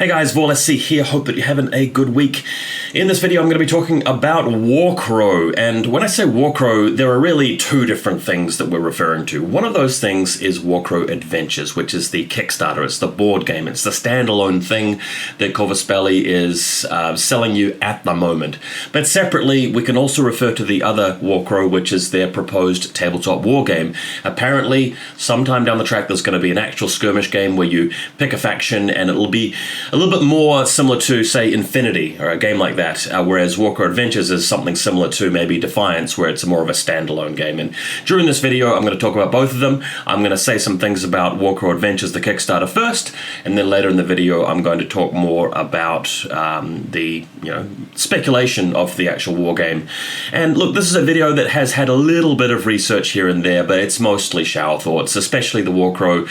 Hey guys, VaulSC here. Hope that you're having a good week. In this video, I'm going to be talking about Warcrow. And when I say Warcrow, there are really two different things that we're referring to. One of those things is Warcrow Adventures, which is the Kickstarter. It's the board game. It's the standalone thing that Corvus Belli is selling you at the moment. But separately, we can also refer to the other Warcrow, which is their proposed tabletop war game. Apparently, sometime down the track, there's going to be an actual skirmish game where you pick a faction and it'll be a little bit more similar to, say, Infinity, or a game like that, whereas Warcrow Adventures is something similar to maybe Defiance, where it's more of a standalone game. And during this video, I'm going to talk about both of them. I'm going to say some things about Warcrow Adventures, the Kickstarter, first, and then later in the video, I'm going to talk more about the speculation of the actual war game. And look, this is a video that has had a little bit of research here and there, but it's mostly shower thoughts, especially the Warcrow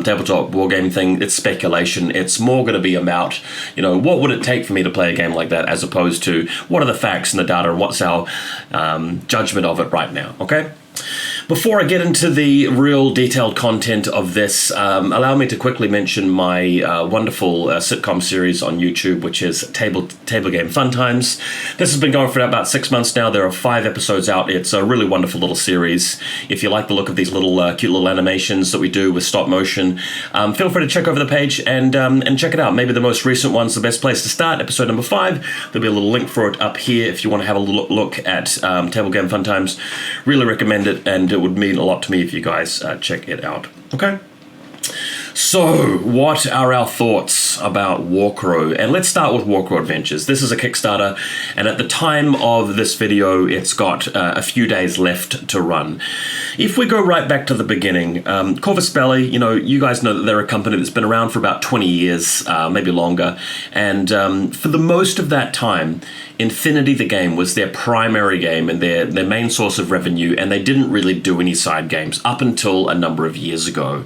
tabletop wargame thing. It's speculation. It's more going to be about, what would it take for me to play a game like that, as opposed to what are the facts and the data and what's our judgment of it right now, okay? Before I get into the real detailed content of this, allow me to quickly mention my wonderful sitcom series on YouTube, which is Table Game Fun Times. This has been going for about 6 months now. There are 5 episodes out. It's a really wonderful little series. If you like the look of these little cute little animations that we do with stop motion, feel free to check over the page and check it out. Maybe the most recent one's the best place to start, episode number 5. There'll be a little link for it up here if you want to have a look at Table Game Fun Times. Really recommend it, and it would mean a lot to me if you guys check it out. Okay? So, what are our thoughts about Warcrow? And let's start with Warcrow Adventures. This is a Kickstarter, and at the time of this video, it's got a few days left to run. If we go right back to the beginning, Corvus Belli, you guys know that they're a company that's been around for about 20 years, maybe longer, and for the most of that time, Infinity the game was their primary game and their main source of revenue, and they didn't really do any side games up until a number of years ago.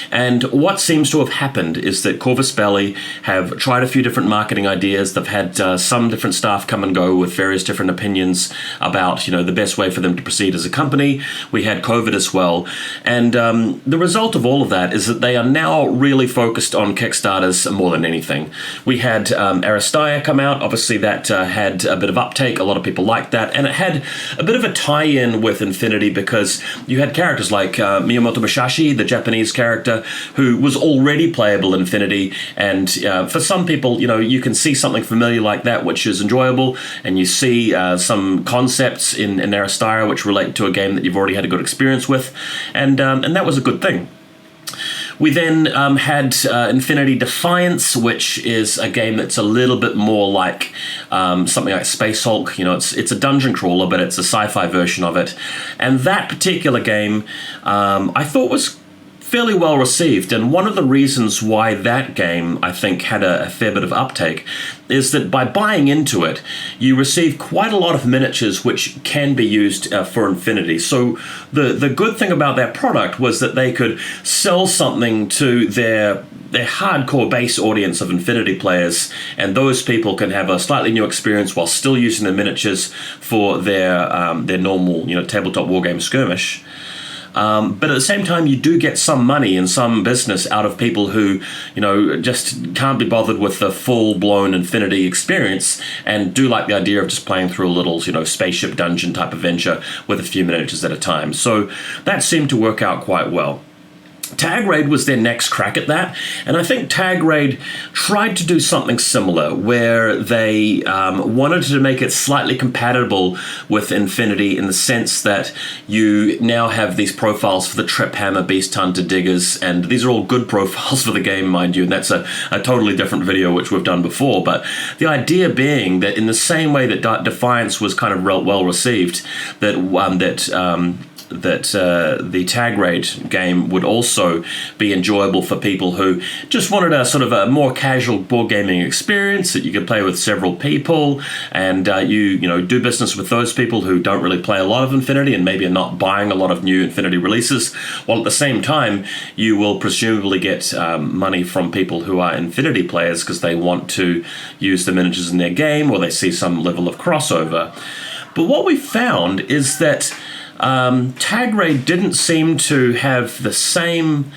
And what seems to have happened is that Corvus Belli have tried a few different marketing ideas. They've had some different staff come and go with various different opinions about the best way for them to proceed as a company. We had COVID as well, and the result of all of that is that they are now really focused on Kickstarters more than anything. We had Aristia come out. Obviously that had a bit of uptake. A lot of people liked that, and it had a bit of a tie-in with Infinity because you had characters like Miyamoto Musashi, the Japanese character, who was already playable in Infinity, and for some people, you can see something familiar like that, which is enjoyable, and you see some concepts in Aristia which relate to a game that you've already had a good experience with, and that was a good thing. We then had Infinity Defiance, which is a game that's a little bit more like something like Space Hulk. It's a dungeon crawler, but it's a sci-fi version of it. And that particular game, I thought was fairly well received, and one of the reasons why that game, I think, had a fair bit of uptake is that by buying into it, you receive quite a lot of miniatures which can be used for Infinity. So the good thing about that product was that they could sell something to their hardcore base audience of Infinity players, and those people can have a slightly new experience while still using the miniatures for their normal tabletop wargame skirmish. But at the same time, you do get some money and some business out of people who, just can't be bothered with the full-blown Infinity experience and do like the idea of just playing through a little, spaceship dungeon type adventure with a few miniatures at a time. So that seemed to work out quite well. Tag Raid was their next crack at that, and I think Tag Raid tried to do something similar where they wanted to make it slightly compatible with Infinity in the sense that you now have these profiles for the Trip Hammer, Beast Hunter, Diggers, and these are all good profiles for the game, mind you, and that's a totally different video which we've done before, but the idea being that in the same way that Defiance was kind of well received, that the Tag Raid game would also be enjoyable for people who just wanted a sort of a more casual board gaming experience that you could play with several people, and you do business with those people who don't really play a lot of Infinity and maybe are not buying a lot of new Infinity releases, while at the same time you will presumably get money from people who are Infinity players because they want to use the miniatures in their game or they see some level of crossover. But what we found is that Tag Raid didn't seem to have the same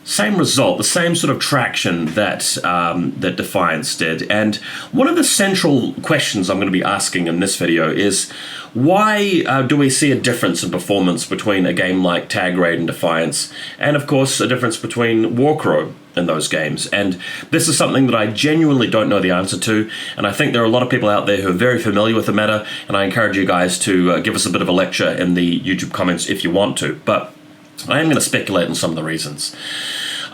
same result, the same sort of traction that that Defiance did. And one of the central questions I'm going to be asking in this video is, why do we see a difference in performance between a game like Tag Raid and Defiance, and of course a difference between Warcrow in those games? And this is something that I genuinely don't know the answer to, and I think there are a lot of people out there who are very familiar with the matter, and I encourage you guys to give us a bit of a lecture in the YouTube comments if you want to, but I am going to speculate on some of the reasons.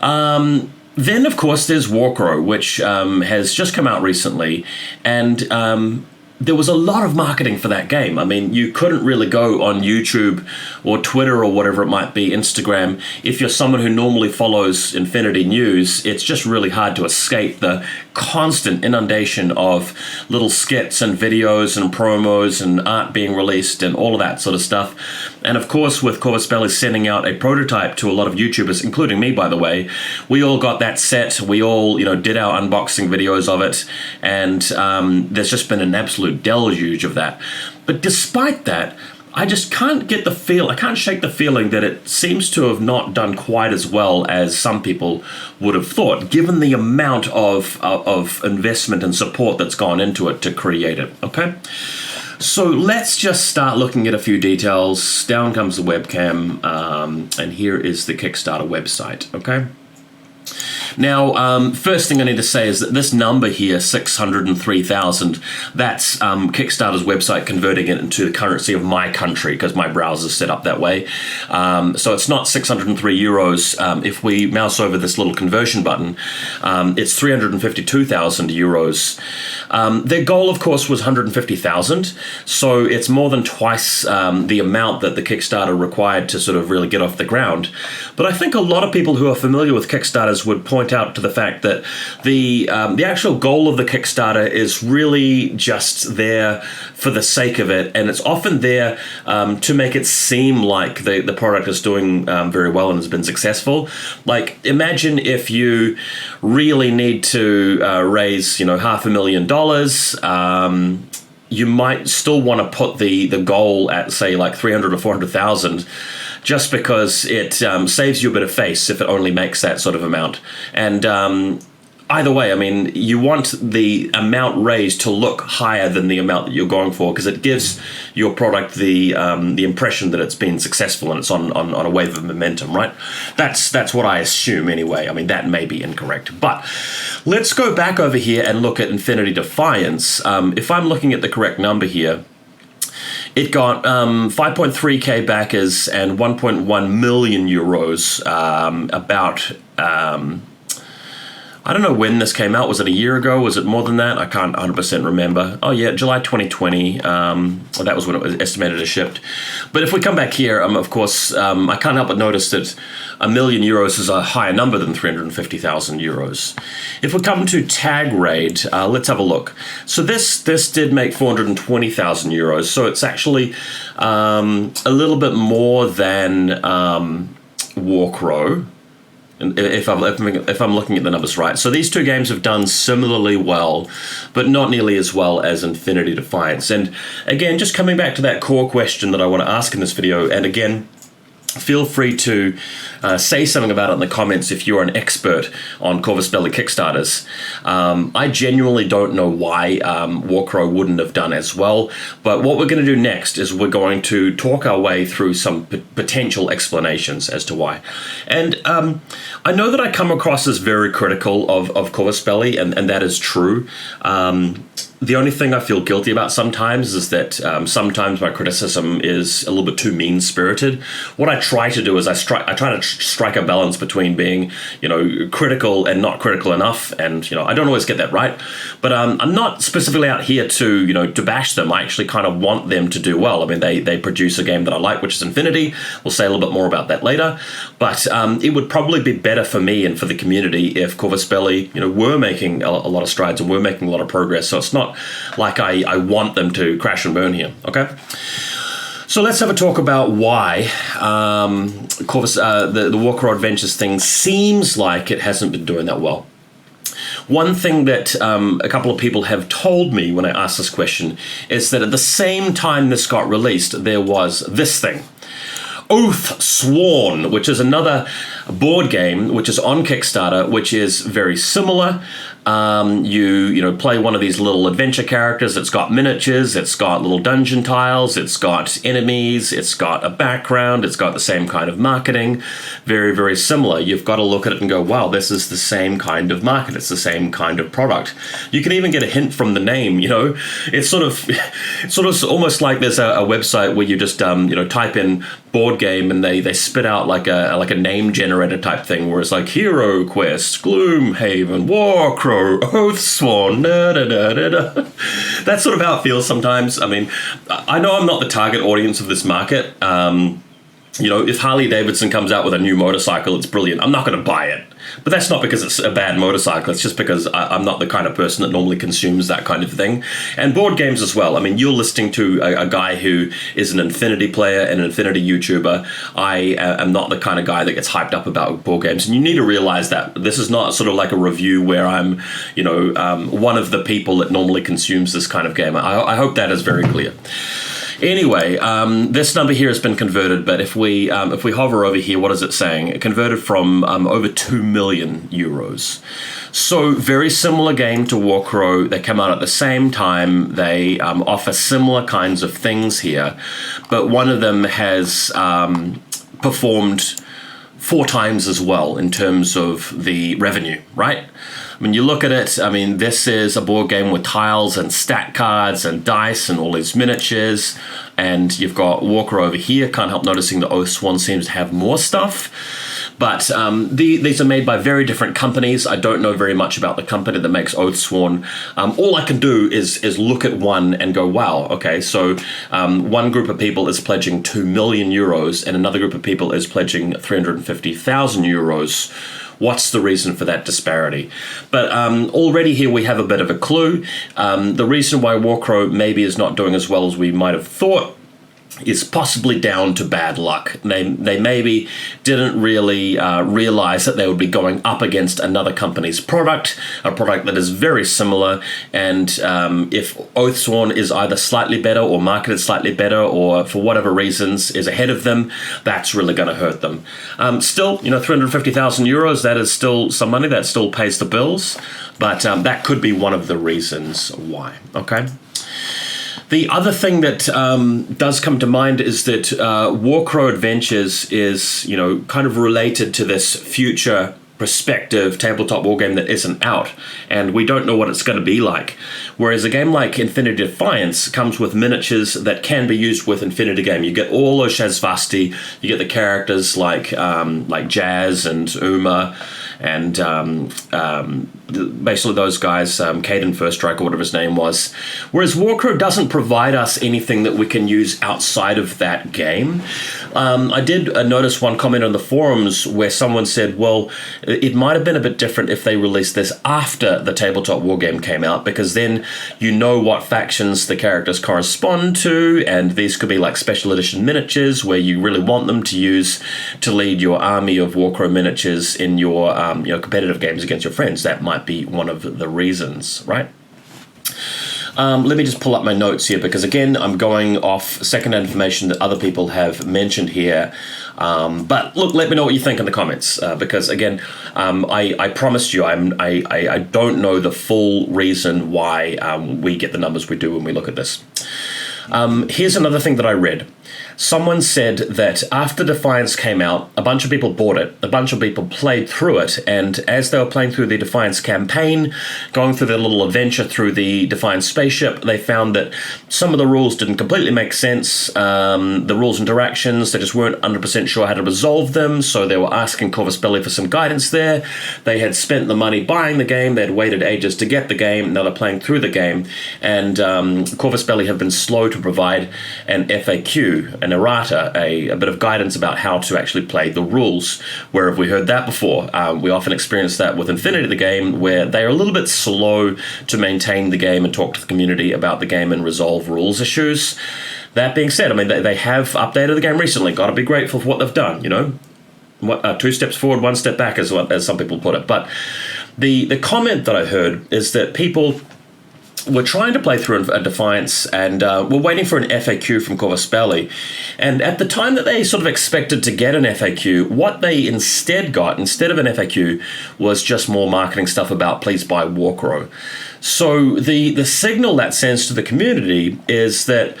Then, of course, there's Warcrow, which has just come out recently, and there was a lot of marketing for that game. I mean, you couldn't really go on YouTube or Twitter or whatever it might be, Instagram. If you're someone who normally follows Infinity News, it's just really hard to escape the constant inundation of little skits and videos and promos and art being released and all of that sort of stuff. And of course, with Corvus Belli sending out a prototype to a lot of YouTubers, including me, by the way, we all got that set. We all, did our unboxing videos of it, and there's just been an absolute deluge of that. But despite that, I just can't get I can't shake the feeling that it seems to have not done quite as well as some people would have thought, given the amount of investment and support that's gone into it to create it, okay? So let's just start looking at a few details. Down comes the webcam, and here is the Kickstarter website, okay? Now, first thing I need to say is that this number here, 603,000, that's Kickstarter's website converting it into the currency of my country, because my browser's set up that way. So it's not 603 euros. If we mouse over this little conversion button, it's 352,000 euros. Their goal, of course, was 150,000, so it's more than twice the amount that the Kickstarter required to sort of really get off the ground. But I think a lot of people who are familiar with Kickstarters would point out to the fact that the actual goal of the Kickstarter is really just there for the sake of it, and it's often there to make it seem like the product is doing very well and has been successful. Like, imagine if you really need to raise $500,000. You might still want to put the goal at, say, like 300 or 400,000, just because it saves you a bit of face if it only makes that sort of amount. And either way, I mean, you want the amount raised to look higher than the amount that you're going for, because it gives your product the impression that it's been successful and it's on a wave of momentum, right? That's what I assume anyway. I mean, that may be incorrect. But let's go back over here and look at Infinity Defiance. If I'm looking at the correct number here, it got 5.3k backers and 1.1 million euros about... I don't know when this came out. Was it a year ago? Was it more than that? I can't 100% remember. Oh yeah, July 2020. That was when it was estimated to shipped. But if we come back here, of course, I can't help but notice that €1 million is a higher number than 350,000 euros. If we come to Tag Raid, let's have a look. So this did make 420,000 euros. So it's actually a little bit more than Warcrow. If I'm looking at the numbers right. So these two games have done similarly well, but not nearly as well as Infinity Defiance. And again, just coming back to that core question that I want to ask in this video, and again, feel free to say something about it in the comments if you're an expert on Corvus Belli Kickstarters. I genuinely don't know why Warcrow wouldn't have done as well, but what we're going to do next is we're going to talk our way through some potential explanations as to why. And I know that I come across as very critical of Corvus Belli, and that is true. The only thing I feel guilty about sometimes is that sometimes my criticism is a little bit too mean-spirited. What I try to do is I try to strike a balance between being, critical and not critical enough, and I don't always get that right. But I'm not specifically out here to to bash them. I actually kind of want them to do well. I mean, they produce a game that I like, which is Infinity. We'll say a little bit more about that later. But it would probably be better for me and for the community if Corvus Belli, were making a lot of strides and were making a lot of progress. So it's not like I want them to crash and burn here, okay? So let's have a talk about why Corvus, the Warcrow Adventures thing seems like it hasn't been doing that well. One thing that a couple of people have told me when I asked this question is that at the same time this got released, there was this thing. Oath Sworn, which is another board game which is on Kickstarter, which is very similar. You play one of these little adventure characters. It's got miniatures, it's got little dungeon tiles, it's got enemies, it's got a background, it's got the same kind of marketing. Very, very similar. You've got to look at it and go, wow, this is the same kind of market. It's the same kind of product. You can even get a hint from the name, It's sort of almost like there's a website where you just type in board game and they spit out like a name generator type thing where it's like Hero Quest, Gloomhaven, Warcrow, Oathsworn, da-da-da-da-da. That's sort of how it feels sometimes. I mean, I know I'm not the target audience of this market. If Harley Davidson comes out with a new motorcycle, it's brilliant. I'm not going to buy it. But that's not because it's a bad motorcycle. It's just because I'm not the kind of person that normally consumes that kind of thing. And board games as well. I mean, you're listening to a guy who is an Infinity player and an Infinity YouTuber. I am not the kind of guy that gets hyped up about board games. And you need to realize that this is not sort of like a review where I'm, one of the people that normally consumes this kind of game. I hope that is very clear. Anyway, this number here has been converted, but if we hover over here, what is it saying? It converted from over 2 million euros. So very similar game to Warcrow. They come out at the same time. They offer similar kinds of things here, but one of them has performed 4 times as well in terms of the revenue, right? When you look at it, I mean, this is a board game with tiles and stat cards and dice and all these miniatures. And you've got Warcrow over here. Can't help noticing the Oathsworn seems to have more stuff. But these are made by very different companies. I don't know very much about the company that makes Oathsworn. All I can do is look at one and go, wow, okay, so one group of people is pledging 2 million euros and another group of people is pledging 350,000 euros. What's the reason for that disparity? But already here we have a bit of a clue. The reason why Warcrow maybe is not doing as well as we might have thought is possibly down to bad luck. They maybe didn't really realize that they would be going up against another company's product, a product that is very similar, and if Oathsworn is either slightly better or marketed slightly better or for whatever reasons is ahead of them, that's really going to hurt them. Still, 350,000 euros, that is still some money, that still pays the bills, but that could be one of the reasons why, okay? The other thing that does come to mind is that Warcrow Adventures is, kind of related to this future prospective tabletop wargame that isn't out, and we don't know what it's going to be like. Whereas a game like Infinity Defiance comes with miniatures that can be used with Infinity Game. You get all those Shazvasti, you get the characters like Jazz and Uma, and basically those guys, Caden First Strike or whatever his name was. Whereas Warcrow doesn't provide us anything that we can use outside of that game. I did notice one comment on the forums where someone said, well, it might have been a bit different if they released this after the tabletop wargame came out, because then you know what factions the characters correspond to, and these could be like special edition miniatures where you really want them to use to lead your army of Warcrow miniatures in your competitive games against your friends. That might be one of the reasons, right? Let me just pull up my notes here, because again, I'm going off second-hand information that other people have mentioned here. But look, let me know what you think in the comments, because again, I promised you I don't know the full reason why we get the numbers we do when we look at this. Here's another thing that I read. Someone said that after Defiance came out, a bunch of people bought it, a bunch of people played through it, and as they were playing through the Defiance campaign, going through their little adventure through the Defiance spaceship, they found that some of the rules didn't completely make sense. The rules interactions, they just weren't 100% sure how to resolve them, so they were asking Corvus Belli for some guidance there. They had spent the money buying the game, they had waited ages to get the game, now they're playing through the game, and Corvus Belli have been slow to provide an FAQ, an errata, a bit of guidance about how to actually play the rules. Where have we heard that before? We often experience that with Infinity the game, where they are a little bit slow to maintain the game and talk to the community about the game and resolve rules issues. That being said, I mean, they have updated the game recently. Got to be grateful for what they've done, 2 steps forward, 1 step back, as some people put it. But the comment that I heard is that people we're trying to play through a Defiance, and we're waiting for an FAQ from Corvus Belli. And at the time that they sort of expected to get an FAQ, what they instead got, instead of an FAQ, was just more marketing stuff about please buy Warcrow. So the signal that sends to the community is that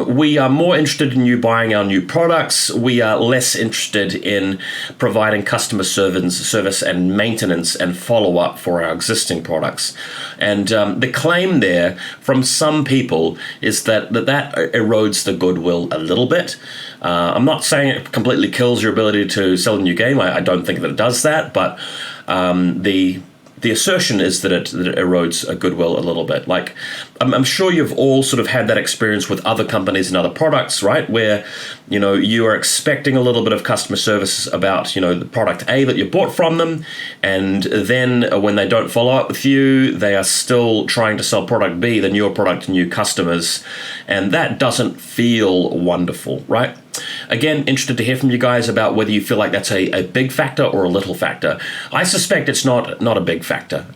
we are more interested in you buying our new products. We are less interested in providing customer service and maintenance and follow-up for our existing products. And the claim there from some people is that erodes the goodwill a little bit. I'm not saying it completely kills your ability to sell a new game. I don't think that it does that, but the assertion is that it erodes a goodwill a little bit. Like, I'm sure you've all sort of had that experience with other companies and other products, right? Where, you are expecting a little bit of customer service about, the product A that you bought from them. And then when they don't follow up with you, they are still trying to sell product B, the newer product to new customers. And that doesn't feel wonderful, right? Again, interested to hear from you guys about whether you feel like that's a big factor or a little factor. I suspect it's not a big factor.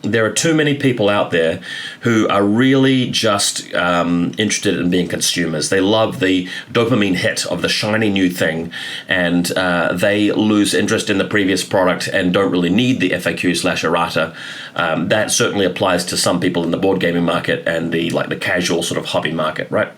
There are too many people out there who are really just interested in being consumers. They love the dopamine hit of the shiny new thing, and they lose interest in the previous product and don't really need the FAQ/errata. That certainly applies to some people in the board gaming market and the casual sort of hobby market, right?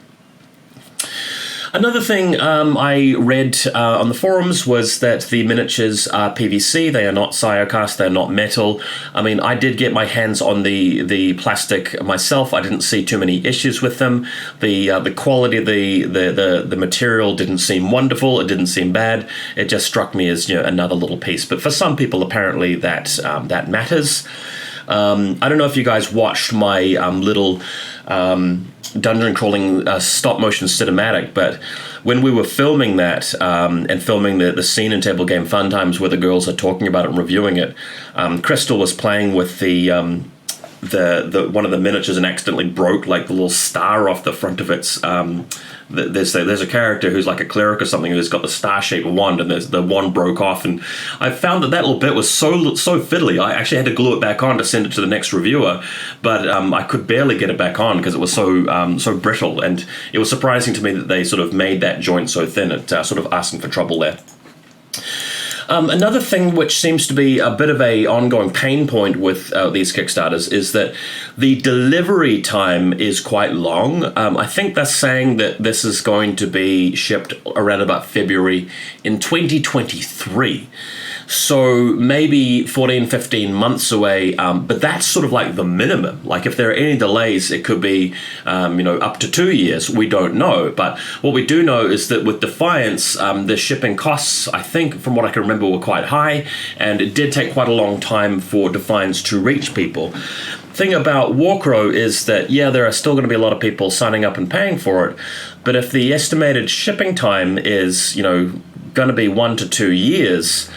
Another thing I read on the forums was that the miniatures are PVC. They are not Cyocast. They're not metal. I mean, I did get my hands on the plastic myself. I didn't see too many issues with them. The quality of the material didn't seem wonderful. It didn't seem bad. It just struck me as another little piece. But for some people, apparently that matters. I don't know if you guys watched my little dungeon crawling stop motion cinematic, but when we were filming that and filming the scene in Table Game Fun Times where the girls are talking about it and reviewing it, Crystal was playing with the one of the miniatures and accidentally broke the little star off the front of its. There's a character who's like a cleric or something who's got the star-shaped wand, and the wand broke off, and I found that little bit was so fiddly. I actually had to glue it back on to send it to the next reviewer, but I could barely get it back on because it was so brittle, and it was surprising to me that they sort of made that joint so thin. It sort of asking for trouble there. Another thing which seems to be a bit of a ongoing pain point with these Kickstarters is that the delivery time is quite long. I think they're saying that this is going to be shipped around about February in 2023. So maybe 14, 15 months away, but that's sort of like the minimum. Like if there are any delays, it could be, up to 2 years. We don't know. But what we do know is that with Defiance, the shipping costs, I think, from what I can remember, were quite high, and it did take quite a long time for Defiance to reach people. Thing about Warcrow is that, there are still going to be a lot of people signing up and paying for it, but if the estimated shipping time is, going to be 1 to 2 years,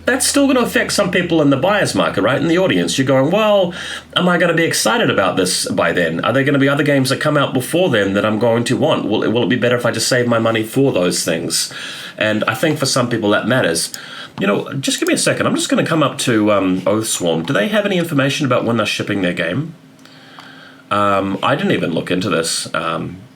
that's still going to affect some people in the buyer's market, right? In the audience, you're going, well, am I going to be excited about this by then? Are there going to be other games that come out before then that I'm going to want? Will it be better if I just save my money for those things? And I think for some people that matters. Just give me a second. I'm just going to come up to Oathsworn. Do they have any information about when they're shipping their game? I didn't even look into this.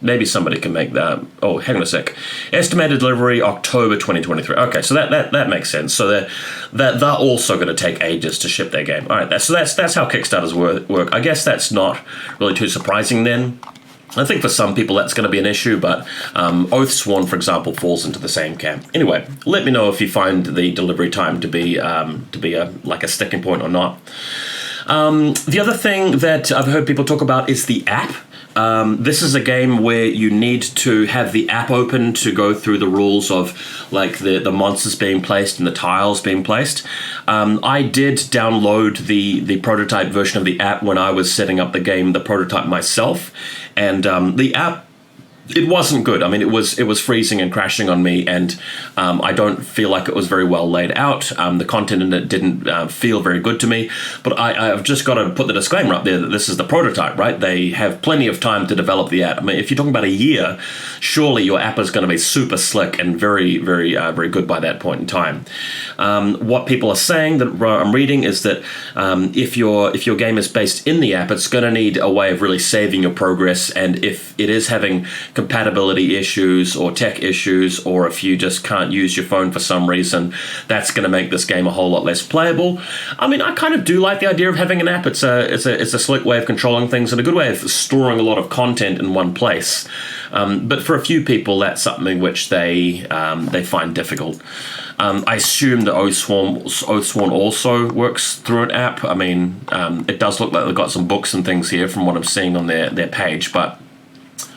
Maybe somebody can make that. Oh, hang on a sec. Estimated delivery October 2023. Okay, so that makes sense. So they're also going to take ages to ship their game. All right, so that's how Kickstarters work. I guess that's not really too surprising then. I think for some people that's going to be an issue, but Oathsworn, for example, falls into the same camp. Anyway, let me know if you find the delivery time to be a sticking point or not. The other thing that I've heard people talk about is the app. This is a game where you need to have the app open to go through the rules of the monsters being placed and the tiles being placed. I did download the prototype version of the app when I was setting up the prototype myself, and the app It wasn't good. I mean, it was freezing and crashing on me, and I don't feel like it was very well laid out. The content in it didn't feel very good to me. But I've just got to put the disclaimer up there that this is the prototype, right? They have plenty of time to develop the app. I mean, if you're talking about a year, surely your app is going to be super slick and very, very, very good by that point in time. What people are saying that I'm reading is that if your game is based in the app, it's going to need a way of really saving your progress, and if it is having compatibility issues or tech issues, or if you just can't use your phone for some reason, that's going to make this game a whole lot less playable. I mean, I kind of do like the idea of having an app. It's a slick way of controlling things and a good way of storing a lot of content in one place. But for a few people, that's something which they find difficult. I assume that Oathsworn also works through an app. I mean, it does look like they've got some books and things here from what I'm seeing on their page, but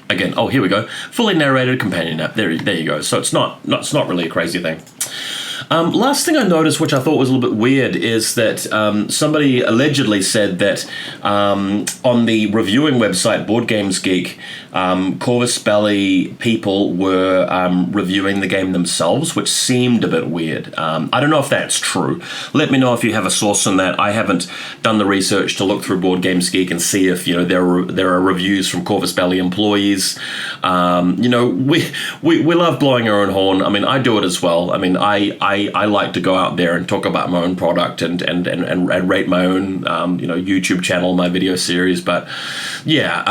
again, here we go. Fully narrated companion app. There you go. So it's not really a crazy thing. Last thing I noticed, which I thought was a little bit weird, is that somebody allegedly said that on the reviewing website Board Games Geek, Corvus Belli people were reviewing the game themselves, which seemed a bit weird. I don't know if that's true. Let me know if you have a source on that. I haven't done the research to look through Board Games Geek and see if there are reviews from Corvus Belli employees. We love blowing our own horn. I mean, I do it as well. I mean, I like to go out there and talk about my own product and rate my own YouTube channel, my video series. But yeah,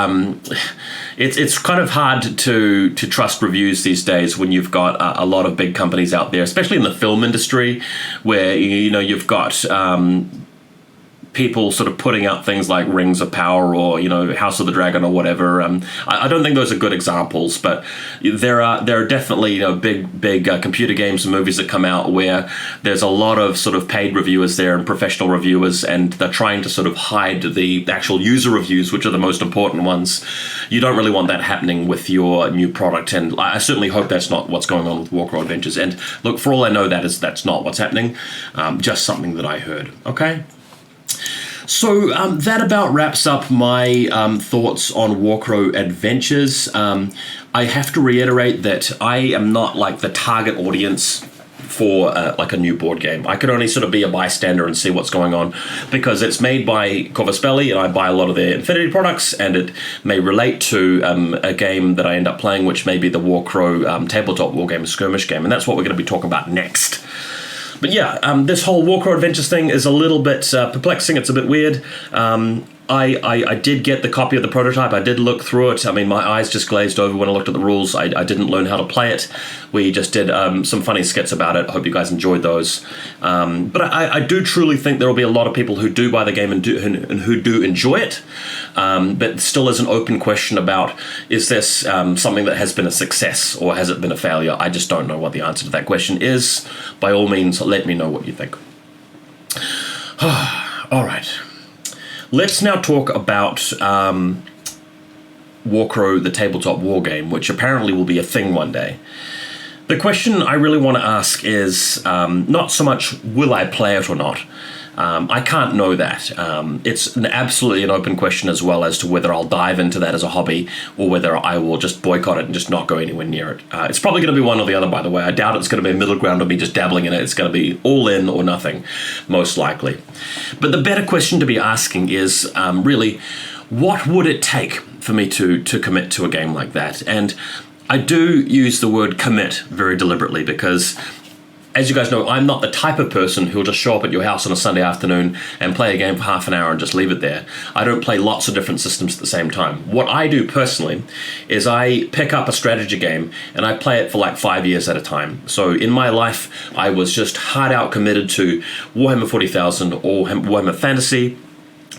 it's kind of hard to trust reviews these days when you've got a lot of big companies out there, especially in the film industry, where you've got people sort of putting out things like Rings of Power or House of the Dragon or whatever. I don't think those are good examples, but there are definitely big computer games and movies that come out where there's a lot of sort of paid reviewers there and professional reviewers, and they're trying to sort of hide the actual user reviews, which are the most important ones. You don't really want that happening with your new product, and I certainly hope that's not what's going on with Warcrow Adventures. And look, for all I know, that's not what's happening. Just something that I heard. Okay. So that about wraps up my thoughts on Warcrow Adventures. I have to reiterate that I am not like the target audience for like a new board game. I could only sort of be a bystander and see what's going on, because it's made by Corvus Belli and I buy a lot of their Infinity products, and it may relate to a game that I end up playing, which may be the Warcrow tabletop wargame skirmish game, and that's what we're going to be talking about next. But yeah, this whole Warcrow Adventures thing is a little bit perplexing. It's a bit weird. I did get the copy of the prototype. I did look through it. I mean, my eyes just glazed over when I looked at the rules. I didn't learn how to play it. We just did some funny skits about it. I hope you guys enjoyed those. But I do truly think there will be a lot of people who do buy the game and who do enjoy it. But still is an open question about, is this something that has been a success or has it been a failure? I just don't know what the answer to that question is. By all means, let me know what you think. All right. Let's now talk about Warcrow, the tabletop wargame, which apparently will be a thing one day. The question I really want to ask is not so much will I play it or not. I can't know that. It's absolutely an open question as well as to whether I'll dive into that as a hobby or whether I will just boycott it and just not go anywhere near it. It's probably going to be one or the other, by the way. I doubt it's going to be a middle ground of me just dabbling in it. It's going to be all in or nothing, most likely. But the better question to be asking is really, what would it take for me to commit to a game like that? And I do use the word commit very deliberately because, as you guys know, I'm not the type of person who'll just show up at your house on a Sunday afternoon and play a game for half an hour and just leave it there. I don't play lots of different systems at the same time. What I do personally is I pick up a strategy game and I play it for like 5 years at a time. So in my life, I was just hard out committed to Warhammer 40,000 or Warhammer Fantasy,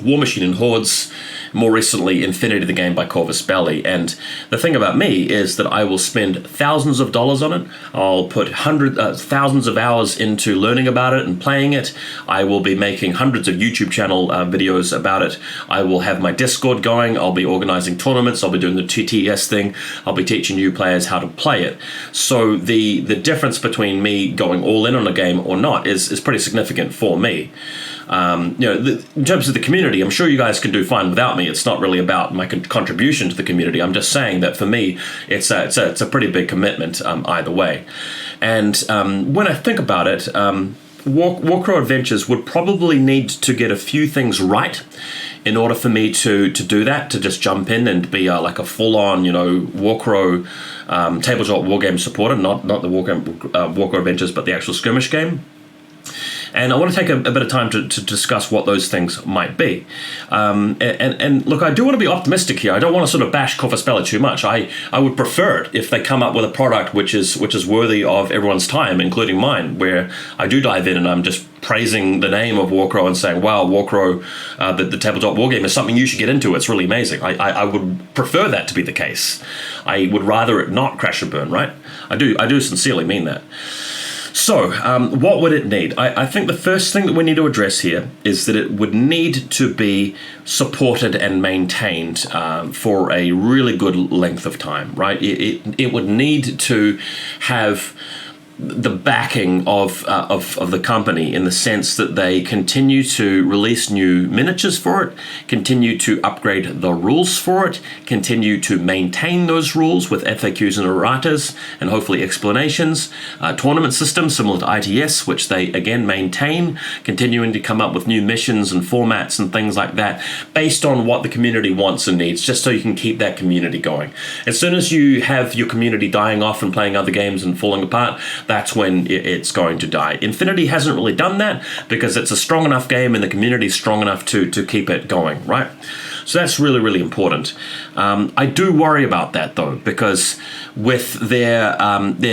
War Machine and Hordes, more recently Infinity the Game by Corvus Belli. And the thing about me is that I will spend thousands of dollars on it. I'll put thousands of hours into learning about it and playing it. I will be making hundreds of YouTube channel videos about it. I will have my Discord going. I'll be organizing tournaments. I'll be doing the TTS thing. I'll be teaching new players how to play it. So the difference between me going all in on a game or not is pretty significant for me. In terms of the community, I'm sure you guys can do fine without me. It's not really about my contribution to the community. I'm just saying that for me, it's a pretty big commitment either way. And when I think about it, Warcrow Adventures would probably need to get a few things right in order for me to do that, to just jump in and be like a full-on, Warcrow tabletop wargame supporter, not the Warcrow Adventures, but the actual skirmish game. And I want to take a bit of time to discuss what those things might be. And look, I do want to be optimistic here. I don't want to sort of bash Corvus Belli too much. I would prefer it if they come up with a product which is worthy of everyone's time, including mine, where I do dive in and I'm just praising the name of Warcrow and saying, wow, Warcrow, the tabletop wargame is something you should get into. It's really amazing. I would prefer that to be the case. I would rather it not crash and burn, right? I do sincerely mean that. So, what would it need? I think the first thing that we need to address here is that it would need to be supported and maintained for a really good length of time, right? It would need to have the backing of the company, in the sense that they continue to release new miniatures for it, continue to upgrade the rules for it, continue to maintain those rules with FAQs and erratas and hopefully explanations, tournament systems similar to ITS, which they again maintain, continuing to come up with new missions and formats and things like that based on what the community wants and needs, just so you can keep that community going. As soon as you have your community dying off and playing other games and falling apart, that's when it's going to die. Infinity hasn't really done that because it's a strong enough game and the community is strong enough to keep it going, right? So that's really, really important. I do worry about that, though, because with their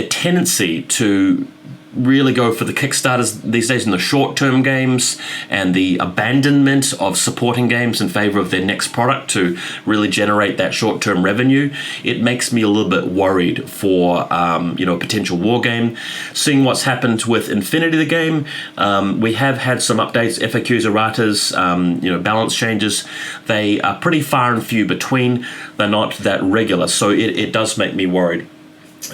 tendency to really go for the Kickstarters these days in the short-term games and the abandonment of supporting games in favor of their next product to really generate that short-term revenue, it makes me a little bit worried for a potential war game. Seeing what's happened with Infinity the game, we have had some updates, FAQs, erratas, balance changes. They are pretty far and few between. They're not that regular, so it does make me worried.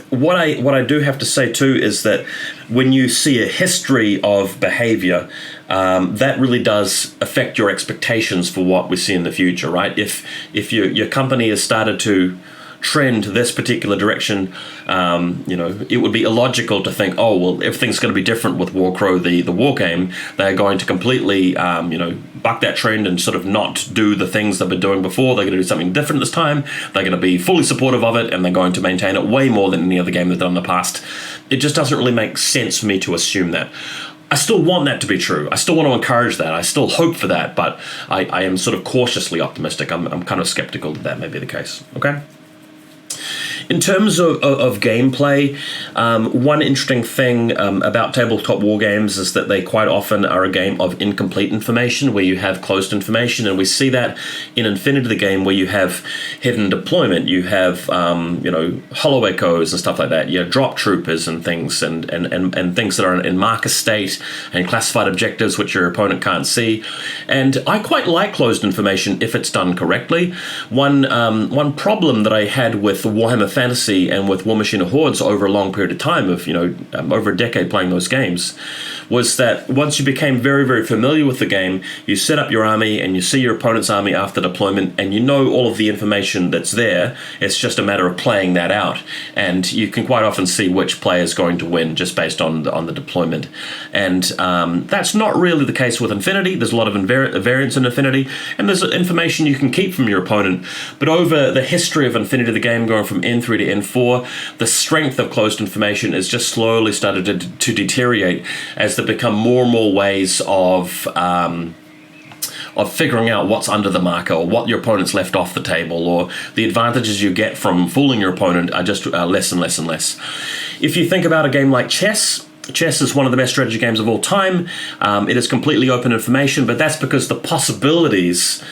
What I do have to say too is that when you see a history of behavior, that really does affect your expectations for what we see in the future, right? If your company has started to trend this particular direction, it would be illogical to think, oh, well, everything's going to be different with Warcrow, the war game. They're going to completely, buck that trend and sort of not do the things they've been doing before. They're going to do something different this time. They're going to be fully supportive of it, and they're going to maintain it way more than any other game they've done in the past. It just doesn't really make sense for me to assume that. I still want that to be true. I still want to encourage that. I still hope for that, but I am sort of cautiously optimistic. I'm kind of skeptical that may be the case. Okay? In terms of gameplay, one interesting thing about tabletop war games is that they quite often are a game of incomplete information, where you have closed information, and we see that in Infinity the game, where you have hidden deployment, you have hollow echoes and stuff like that, you have drop troopers and things, and things that are in marker state, and classified objectives which your opponent can't see. And I quite like closed information if it's done correctly. One problem that I had with Warhammer Fantasy and with War Machine Hordes over a long period of time of over a decade playing those games was that once you became very, very familiar with the game, you set up your army and you see your opponent's army after deployment, and you know all of the information that's there. It's just a matter of playing that out, and you can quite often see which player is going to win just based on the deployment. And that's not really the case with Infinity. There's a lot of variance in Infinity, and there's information you can keep from your opponent. But over the history of Infinity, the game going from N3 to N4, the strength of closed information has just slowly started to deteriorate as there become more and more ways of figuring out what's under the marker, or what your opponent's left off the table, or the advantages you get from fooling your opponent are just less and less and less. If you think about a game like chess is one of the best strategy games of all time. It is completely open information, but that's because the possibilities,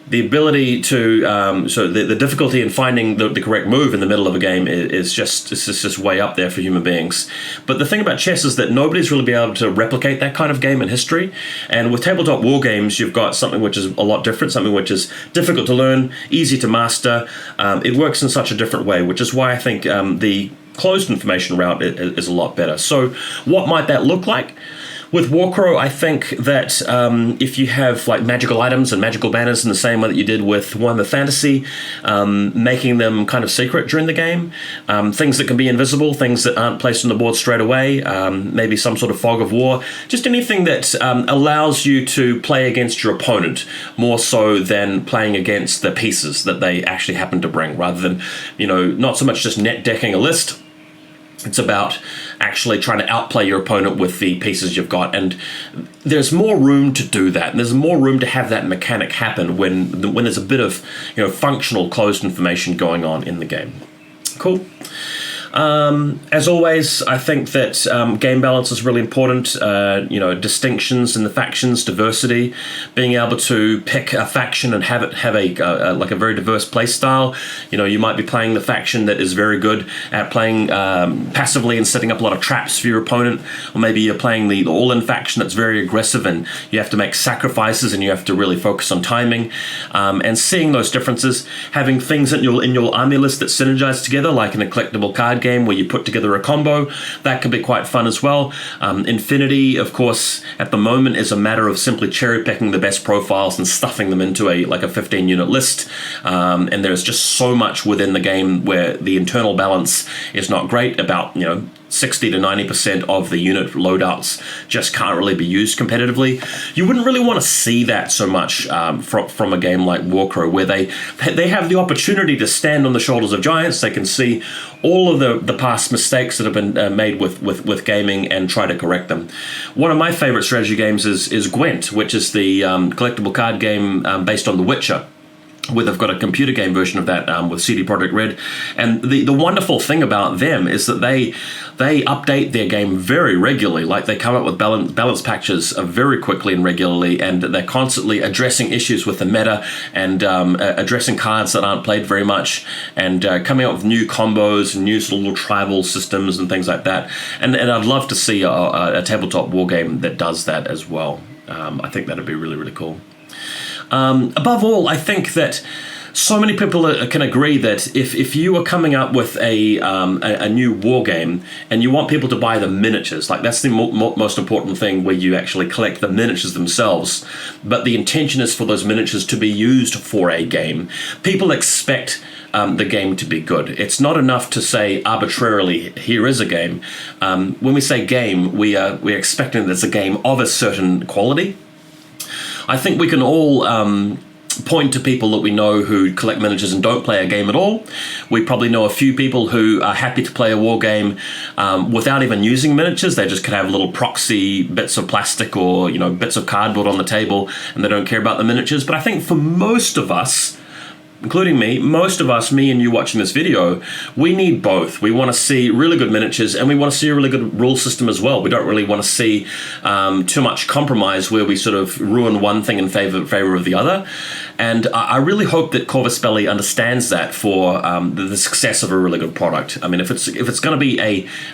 the ability to, the difficulty in finding the correct move in the middle of a game is just way up there for human beings. But the thing about chess is that nobody's really been able to replicate that kind of game in history. And with tabletop war games, you've got something which is a lot different, something which is difficult to learn, easy to master. It works in such a different way, which is why I think the closed information route is a lot better. So what might that look like? With Warcrow, I think that if you have like magical items and magical banners in the same way that you did with Warhammer Fantasy, making them kind of secret during the game, things that can be invisible, things that aren't placed on the board straight away, maybe some sort of fog of war, just anything that allows you to play against your opponent more so than playing against the pieces that they actually happen to bring, rather than, not so much just net decking a list. It's about actually trying to outplay your opponent with the pieces you've got, and there's more room to do that. And there's more room to have that mechanic happen when there's a bit of functional closed information going on in the game. Cool. As always, I think that game balance is really important. Distinctions in the factions, diversity, being able to pick a faction and have a very diverse play style. You might be playing the faction that is very good at playing passively and setting up a lot of traps for your opponent, or maybe you're playing the all-in faction that's very aggressive and you have to make sacrifices and you have to really focus on timing. And seeing those differences, having things in your army list that synergize together, like in a collectible card game where you put together a combo, that can be quite fun as well. Infinity, of course, at the moment is a matter of simply cherry picking the best profiles and stuffing them into a 15 unit list. And there's just so much within the game where the internal balance is not great. About 60 to 90% of the unit loadouts just can't really be used competitively. You wouldn't really want to see that so much from a game like Warcrow, where they have the opportunity to stand on the shoulders of giants. They can see all of the past mistakes that have been made with gaming and try to correct them. One of my favorite strategy games is Gwent, which is the collectible card game based on The Witcher, where they've got a computer game version of that with CD Projekt Red. And the wonderful thing about them is that they update their game very regularly. Like, they come up with balance patches very quickly and regularly, and they're constantly addressing issues with the meta and addressing cards that aren't played very much, and coming up with new combos and new little tribal systems and things like that. And I'd love to see a tabletop war game that does that as well. I think that'd be really, really cool. Above all, I think that so many people can agree that if you are coming up with a new war game and you want people to buy the miniatures, like that's the most important thing, where you actually collect the miniatures themselves, but the intention is for those miniatures to be used for a game. People expect the game to be good. It's not enough to say arbitrarily, here is a game. When we say game, we're expecting that it's a game of a certain quality. I think we can all point to people that we know who collect miniatures and don't play a game at all. We probably know a few people who are happy to play a war game without even using miniatures. They just could have little proxy bits of plastic or bits of cardboard on the table, and they don't care about the miniatures. But I think for most of us, including me, me and you watching this video, we need both. We want to see really good miniatures, and we want to see a really good rule system as well. We don't really want to see too much compromise where we sort of ruin one thing in favor of the other. And I really hope that Corvus Belli understands that for the success of a really good product. I mean, if it's going to be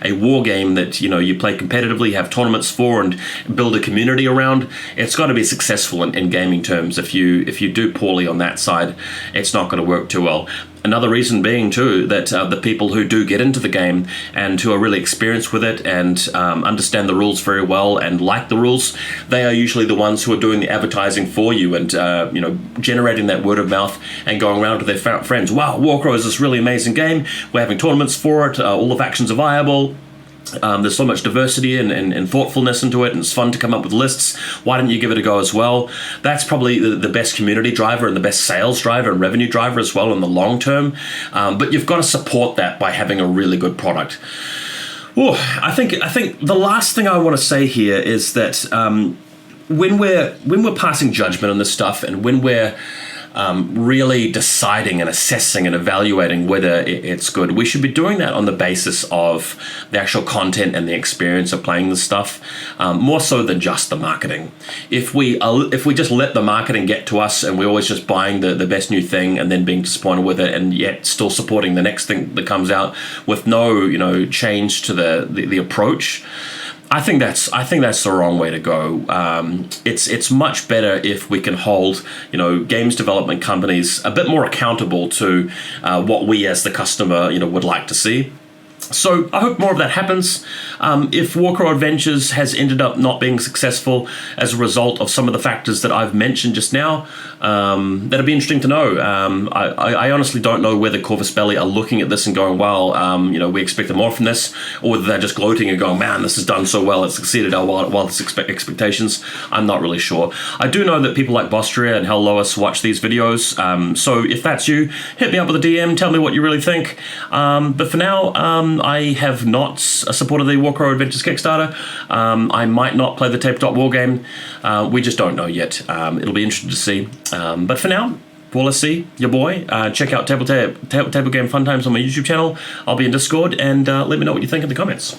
a war game that you play competitively, have tournaments for, and build a community around, it's got to be successful in gaming terms. If you do poorly on that side, it's not going to work too well. Another reason being, too, that the people who do get into the game and who are really experienced with it and understand the rules very well and like the rules, they are usually the ones who are doing the advertising for you and, generating that word of mouth and going around to their friends. Wow, Warcrow is this really amazing game. We're having tournaments for it. All the factions are viable. There's so much diversity and thoughtfulness into it, and it's fun to come up with lists. Why don't you give it a go as well? That's probably the best community driver and the best sales driver and revenue driver as well in the long term. But you've got to support that by having a really good product. Ooh, I think the last thing I want to say here is that when we're passing judgment on this stuff, and when we're really deciding and assessing and evaluating whether it's good, we should be doing that on the basis of the actual content and the experience of playing the stuff, more so than just the marketing. If we just let the marketing get to us and we're always just buying the best new thing and then being disappointed with it, and yet still supporting the next thing that comes out with no change to the approach, I think that's the wrong way to go. It's much better if we can hold games development companies a bit more accountable to what we as the customer would like to see. So I hope more of that happens. If Warcrow Adventures has ended up not being successful as a result of some of the factors that I've mentioned just now, that'd be interesting to know. I honestly don't know whether Corvus Belli are looking at this and going, well, we expected more from this, or whether they're just gloating and going, man, this has done so well, it's exceeded our wildest expectations. I'm not really sure. I do know that people like Bostria and Hell Lois watch these videos, so if that's you, hit me up with a DM, tell me what you really think. But for now, I have not supported the Warcrow Adventures Kickstarter. I might not play the tabletop wargame. We just don't know yet. It'll be interesting to see. But for now, VaulSC, your boy. Check out Table Game Fun Times on my YouTube channel. I'll be in Discord, and let me know what you think in the comments.